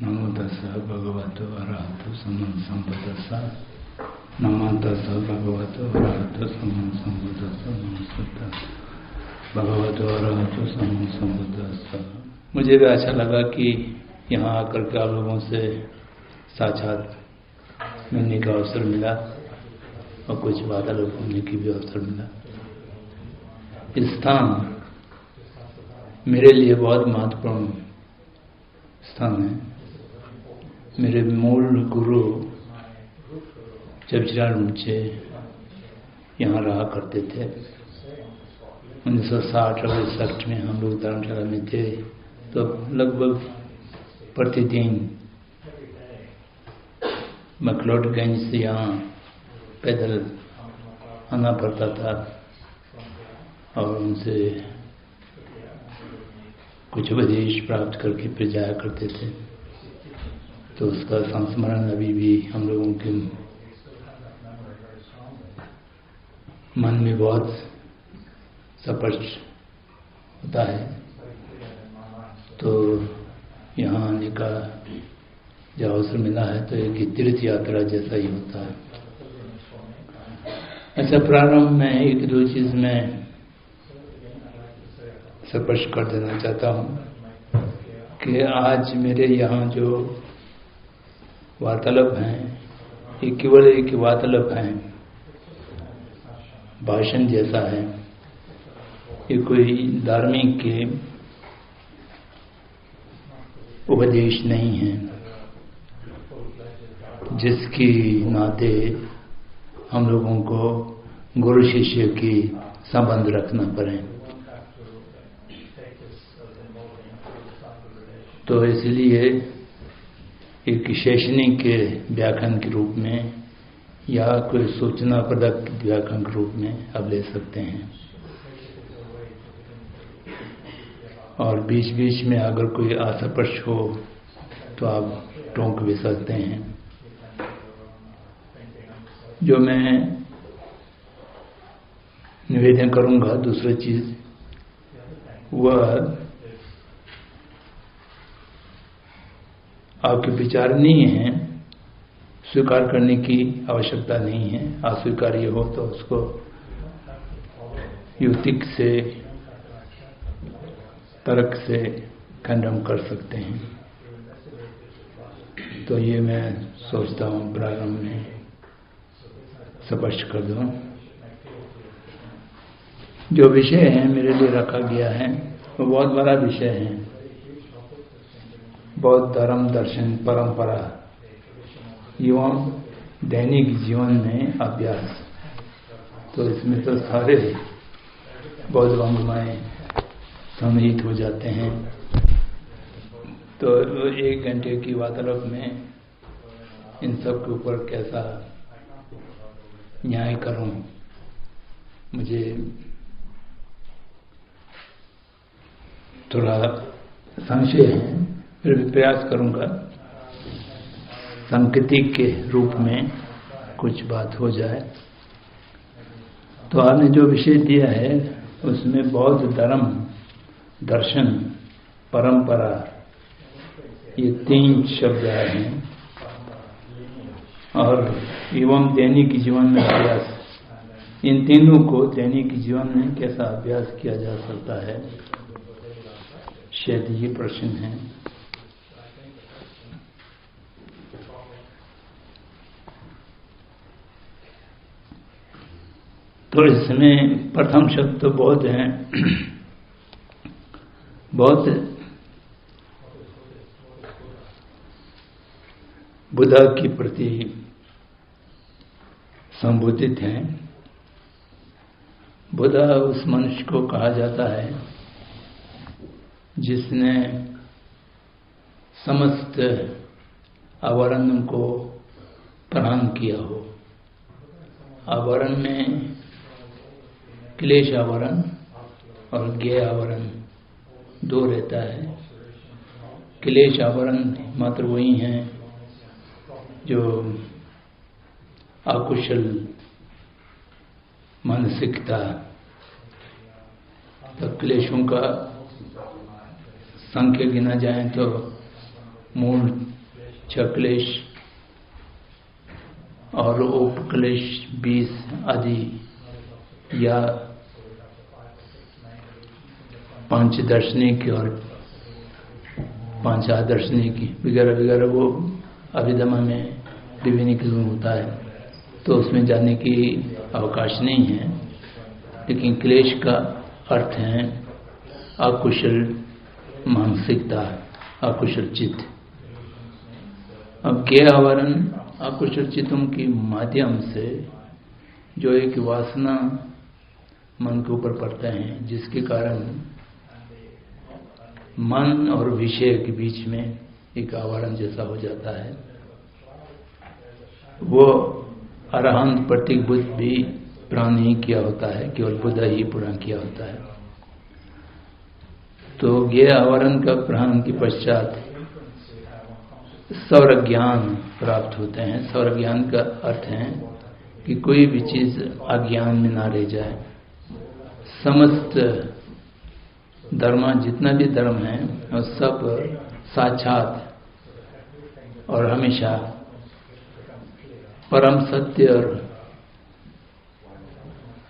नमो तस्सः भगवतो अरहतो सम्मा सम्बुद्दस्स। नमो तस्सः भगवतो अरहतो सम्मा सम्बुद्दस्स। नमस्ते भगवतो अरहतो सम्मा सम्बुद्दस्स। मुझे भी अच्छा लगा कि यहाँ आकर के आप लोगों से साक्षात मिलने का अवसर मिला और कुछ वार्तालाप होने की भी अवसर मिला। इस स्थान मेरे लिए बहुत महत्वपूर्ण स्थान है। मेरे मूल गुरु जबजीरान मुझे यहाँ रहा करते थे। 1960 और 61 में हम लोग धर्मशाला में थे, तो लगभग प्रतिदिन मकलोडगंज से यहाँ पैदल आना पड़ता था और उनसे कुछ उपदेश प्राप्त करके फिर जाया करते थे। तो उसका संस्मरण अभी भी हम लोगों के मन में बहुत स्पष्ट होता है। तो यहाँ आने का जब अवसर मिला है तो एक तीर्थ यात्रा जैसा ही होता है। अच्छा, प्रारंभ में एक दो चीज में स्पष्ट कर देना चाहता हूँ कि आज मेरे यहाँ जो वार्तालाप हैं ये केवल एक वार्तालाप हैं, भाषण जैसा है। ये कोई धार्मिक के उपदेश नहीं है जिसकी नाते हम लोगों को गुरु शिष्य की संबंध रखना पड़े। तो इसलिए एक शैक्षणिक व्याख्यान के रूप में या कोई सूचनाप्रदक व्याख्यान के रूप में आप ले सकते हैं। और बीच बीच में अगर कोई अस्पष्ट हो तो आप टोक भी सकते हैं। जो मैं निवेदन करूंगा दूसरी चीज वह आपके विचार नहीं है, स्वीकार करने की आवश्यकता नहीं है। अस्वीकार्य हो तो उसको युक्ति से तर्क से खंडन कर सकते हैं। तो ये मैं सोचता हूँ प्रारंभ में स्पष्ट कर दूं। जो विषय है मेरे लिए रखा गया है वो बहुत बड़ा विषय है। बौद्ध धर्म, दर्शन, परंपरा एवं दैनिक जीवन में अभ्यास। तो इसमें तो सारे बौद्ध वांग्मय सम्मिलित हो जाते हैं। तो 1 घंटे की वार्तालाप में इन सब के ऊपर कैसा न्याय करूं, मुझे थोड़ा संशय है। फिर भी प्रयास करूंगा सांकेतिक के रूप में कुछ बात हो जाए। तो आपने जो विषय दिया है उसमें बौद्ध धर्म, दर्शन, परंपरा ये 3 शब्द आए हैं और एवं दैनिक जीवन में अभ्यास। इन तीनों को दैनिक जीवन में कैसा अभ्यास किया जा सकता है, शायद ये प्रश्न है। तो इसमें प्रथम शब्द तो बौद्ध है। बौद्ध बुद्धा के प्रति संबोधित हैं। बुद्धा उस मनुष्य को कहा जाता है जिसने समस्त आवरण को प्रणाम किया हो। आवरण में क्लेश आवरण और ज्ञेय आवरण 2 रहता है। क्लेश आवरण मात्र वही हैं जो अकुशल मानसिकता। तो क्लेशों का संख्या गिना जाए तो मूल 6 क्लेश और उपक्लेश 20 आदि या 5 दार्शनिक और 5 आदर्शनिक वगैरह वगैरह वो अभिधर्म में विभिन्न होता है, तो उसमें जाने की अवकाश नहीं है। लेकिन क्लेश का अर्थ है अकुशल मानसिकता, अकुशल चित्त। अब ज्ञेय आवरण अकुशल चित्तों के माध्यम से जो एक वासना मन के ऊपर पड़ता है, जिसके कारण मन और विषय के बीच में एक आवरण जैसा हो जाता है, वो अरहंत प्रतीक बुद्ध भी पूरा नहीं किया होता है, केवल बुद्ध ही पूरा किया होता है। तो ये आवरण का प्रहान के पश्चात सौर ज्ञान प्राप्त होते हैं। सौर ज्ञान का अर्थ है कि कोई भी चीज अज्ञान में ना रह जाए। समस्त धर्म, जितना भी धर्म है, और सब साक्षात और हमेशा परम सत्य और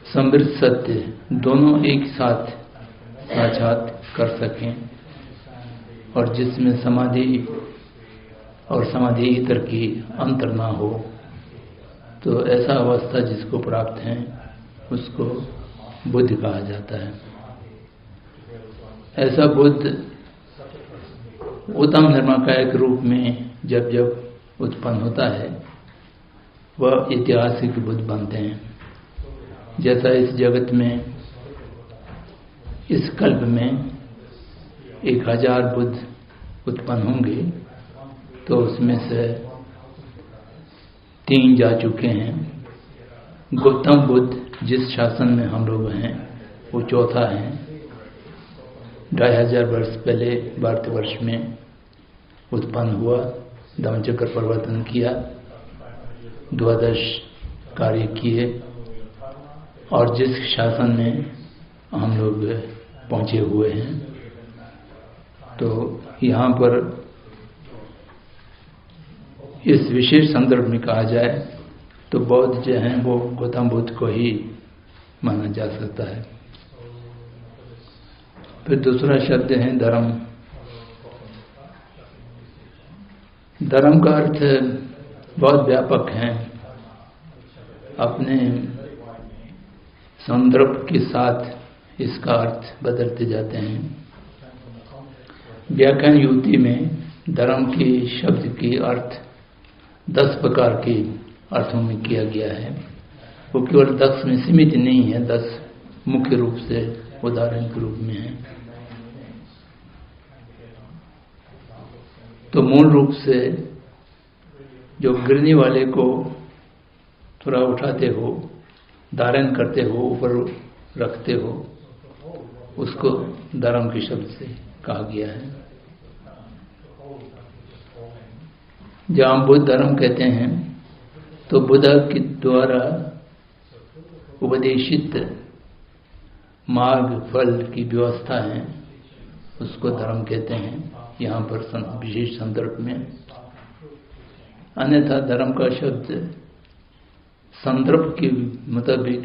समृद्ध सत्य दोनों एक साथ साक्षात कर सकें, और जिसमें समाधि और समाधि इतर की अंतर ना हो, तो ऐसा अवस्था जिसको प्राप्त है उसको बुद्ध कहा जाता है। ऐसा बुद्ध उत्तम निर्माकायक रूप में जब जब उत्पन्न होता है, वह ऐतिहासिक बुद्ध बनते हैं। जैसा इस जगत में इस कल्प में 1000 बुद्ध उत्पन्न होंगे, तो उसमें से 3 जा चुके हैं। गौतम बुद्ध जिस शासन में हम लोग हैं, वो चौथा है। 2500 वर्ष पहले भारतवर्ष में उत्पन्न हुआ, धम्मचक्र प्रवर्तन किया, द्वादश कार्य किए, और जिस शासन में हम लोग पहुंचे हुए हैं, तो यहाँ पर इस विशेष संदर्भ में कहा जाए तो बौद्ध जो हैं वो गौतम बुद्ध को ही माना जा सकता है। फिर दूसरा शब्द है धर्म। धर्म का अर्थ बहुत व्यापक है, अपने संदर्भ के साथ इसका अर्थ बदलते जाते हैं। व्याकरण युक्ति में धर्म के शब्द के अर्थ 10 प्रकार के अर्थों में किया गया है। वो केवल 10 में सीमित नहीं है, 10 मुख्य रूप से उदाहरण के रूप में है। तो मूल रूप से जो गिरने वाले को थोड़ा उठाते हो, धारण करते हो, ऊपर रखते हो, उसको धर्म के शब्द से कहा गया है। जब हम बुद्ध धर्म कहते हैं तो बुद्ध के द्वारा उपदेशित मार्ग फल की व्यवस्था है, उसको धर्म कहते हैं यहाँ पर विशेष संदर्भ में। अन्यथा धर्म का शब्द संदर्भ के मुताबिक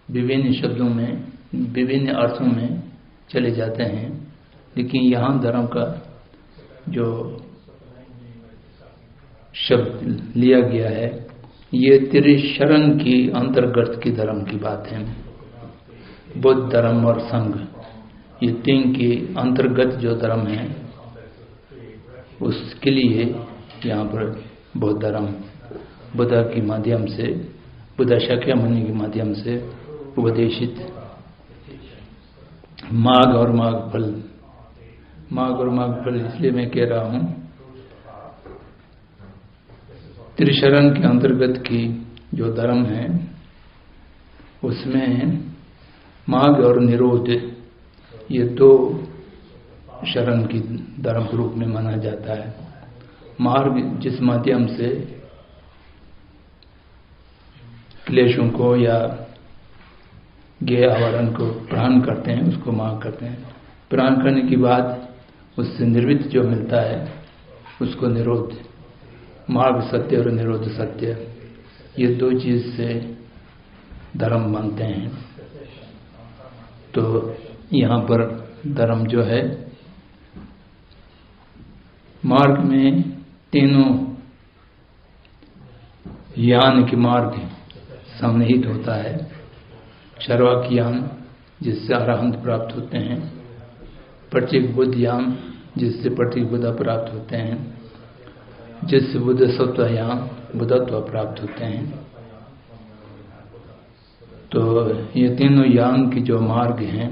विभिन्न शब्दों में विभिन्न अर्थों में चले जाते हैं, लेकिन यहाँ धर्म का जो शब्द लिया गया है, ये त्रिशरण की अंतर्गत की धर्म की बात है। बुद्ध धर्म और संघ, ये 3 के अंतर्गत जो धर्म है, उसके लिए यहाँ पर बौद्ध धर्म बुद्ध के माध्यम से, बुद्ध शाक्यमुनि के माध्यम से उपदेशित माघ और माघ फल। माघ और माघ फल इसलिए मैं कह रहा हूँ, त्रिशरण के अंतर्गत की जो धर्म है, उसमें माघ और निरोध, ये 2 शरण की धर्म के रूप में माना जाता है। मार्ग जिस माध्यम से क्लेशों को या ज्ञेय आवरण को प्रहान करते हैं, उसको मार्ग करते हैं। प्रहान करने के बाद उससे निर्वृत्त जो मिलता है, उसको निरोध, मार्ग सत्य और निरोध सत्य, ये दो चीज से धर्म बनते हैं। तो यहाँ पर धर्म जो है, मार्ग में तीनों यान के मार्ग सम्मिलित होता है। चार्वाक यान जिससे अरहंत प्राप्त होते हैं, प्रत्येक बुद्ध यान जिससे प्रत्येक बुद्ध प्राप्त होते हैं, जिससे बुद्ध सत्व यान बुद्धत्व प्राप्त होते हैं। तो ये तीनों यान की जो मार्ग हैं,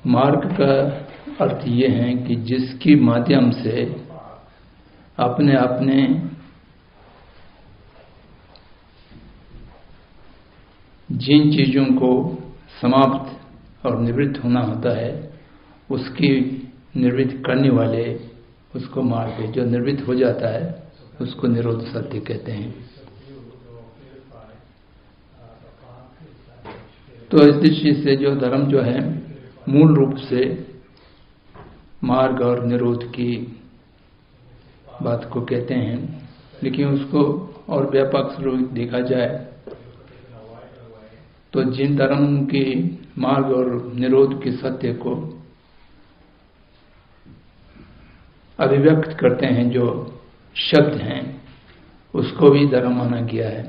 मार्ग का अर्थ ये है कि जिसके माध्यम से अपने अपने जिन चीजों को समाप्त और निवृत्त होना होता है, उसकी निवृत्त करने वाले उसको मार्ग, जो निवृत्त हो जाता है उसको निरोध सत्य कहते हैं। तो इस दृष्टि से जो धर्म जो है मूल रूप से मार्ग और निरोध की बात को कहते हैं, लेकिन उसको और व्यापक स्वरूप देखा जाए तो जिन धर्म की मार्ग और निरोध के सत्य को अभिव्यक्त करते हैं, जो शब्द हैं, उसको भी धर्म माना गया है।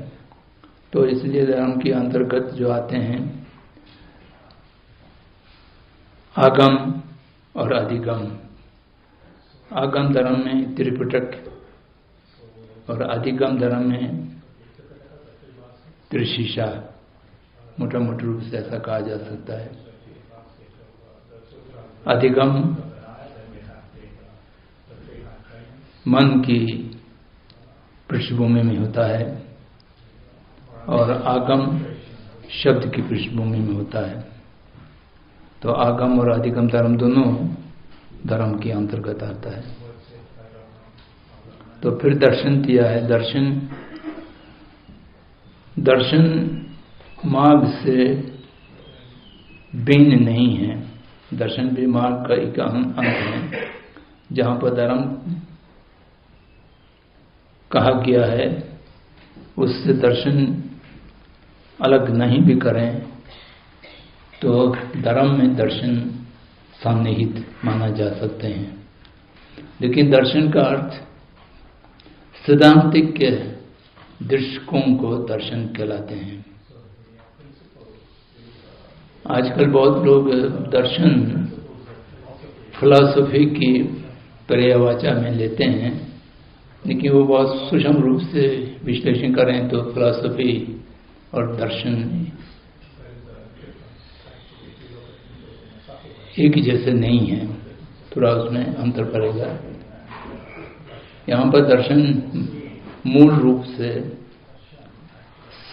तो इसलिए धर्म के अंतर्गत जो आते हैं आगम और अधिगम। आगम धर्म में त्रिपिटक और अधिगम धर्म में त्रिशिषा, मोटा मोटा रूप से ऐसा कहा जा सकता है। अधिगम मन की पृष्ठभूमि में होता है और आगम शब्द की पृष्ठभूमि में होता है। तो आगम और अधिगम धर्म दोनों धर्म के अंतर्गत आता है। तो फिर दर्शन दिया है। दर्शन मार्ग से भिन्न नहीं है। दर्शन भी मार्ग का एक अंग है। जहां पर धर्म कहा गया है उससे दर्शन अलग नहीं भी करें तो धर्म में दर्शन सन्निहित माना जा सकते हैं। लेकिन दर्शन का अर्थ सिद्धांतिक के दृष्टिकोण को दर्शन कहलाते हैं। आजकल बहुत लोग दर्शन फिलॉसफी की पर्यायवाचा में लेते हैं, लेकिन वो बहुत सूक्ष्म रूप से विश्लेषण करें तो फिलॉसफी और दर्शन एक जैसे नहीं है, थोड़ा उसमें अंतर पड़ेगा। यहाँ पर दर्शन मूल रूप से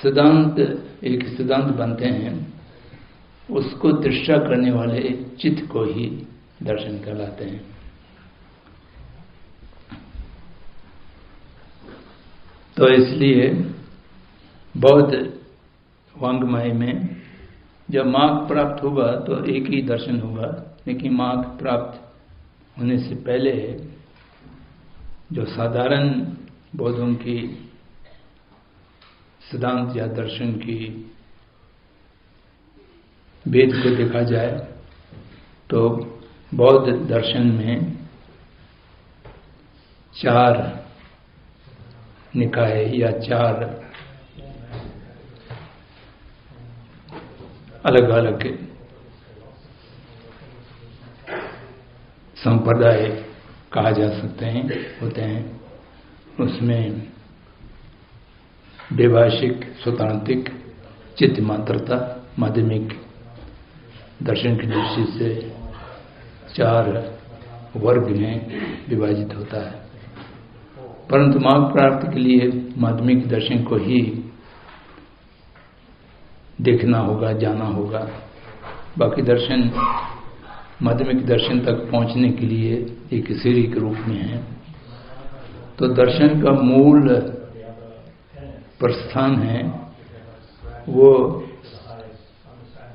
सिद्धांत, एक सिद्धांत बनते हैं, उसको दृष्टा करने वाले चित्त को ही दर्शन कहलाते हैं। तो इसलिए बौद्ध वांग्मय में जब मार्ग प्राप्त होगा तो एक ही दर्शन होगा, लेकिन मार्ग प्राप्त होने से पहले जो साधारण बौद्धों की सिद्धांत या दर्शन की भेद को देखा जाए तो बौद्ध दर्शन में 4 निकाय या 4 अलग अलग संप्रदाय कहा जा सकते हैं, होते हैं। उसमें वैभाषिक, स्वतांत्रिक, चित्त मात्रता, माध्यमिक दर्शन की दृष्टि से 4 वर्ग में विभाजित होता है। परंतु मार्ग प्राप्ति के लिए माध्यमिक दर्शन को ही देखना होगा, जाना होगा। बाकी दर्शन माध्यमिक दर्शन तक पहुंचने के लिए एक सीढ़ी के रूप में है। तो दर्शन का मूल प्रस्थान है वो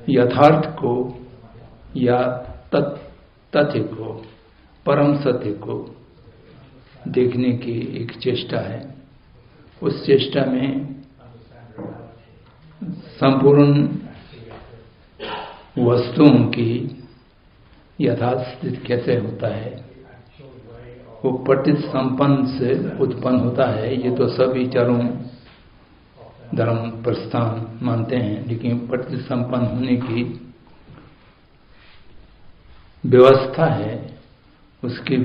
यथार्थ को या तथ्य को, परम सत्य को देखने की एक चेष्टा है। उस चेष्टा में संपूर्ण वस्तुओं की यथार्थ स्थिति कैसे होता है, वो पतित संपन्न से उत्पन्न होता है। ये तो सभी चारों धर्म प्रस्थान मानते हैं, लेकिन पतित संपन्न होने की व्यवस्था है, उसके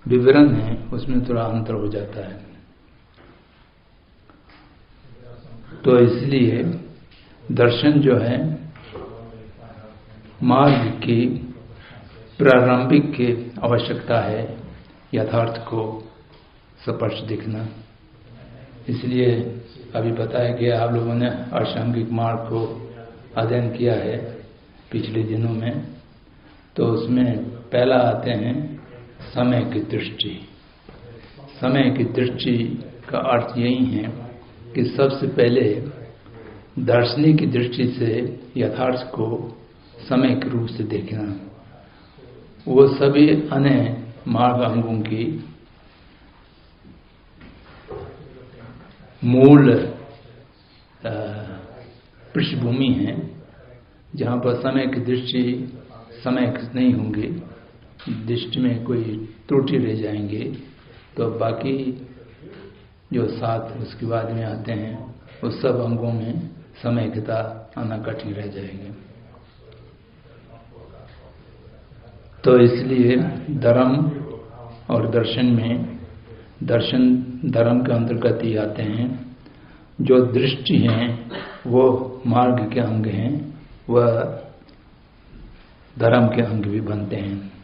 विवरण है, उसमें थोड़ा अंतर हो जाता है। तो इसलिए दर्शन जो है मार्ग की प्रारंभिक की आवश्यकता है, यथार्थ को स्पष्ट दिखना। इसलिए अभी बताया गया, आप लोगों ने अष्टांगिक मार्ग को अध्ययन किया है पिछले दिनों में, तो उसमें पहला आते हैं समय की दृष्टि। समय की दृष्टि का अर्थ यही है कि सबसे पहले दार्शनिक की दृष्टि से यथार्थ को समय के रूप से देखना। वो सभी अन्य मार्ग अंगों की मूल पृष्ठभूमि है, जहाँ पर समय की दृष्टि समय नहीं होंगे, दृष्टि में कोई त्रुटि रह जाएंगे, तो बाकी जो साथ उसके बाद में आते हैं उस सब अंगों में समयता आना कठिन रह जाएंगे। तो इसलिए धर्म और दर्शन में, दर्शन धर्म के अंतर्गत ही आते हैं। जो दृष्टि हैं वो मार्ग के अंग हैं, वह धर्म के अंग भी बनते हैं।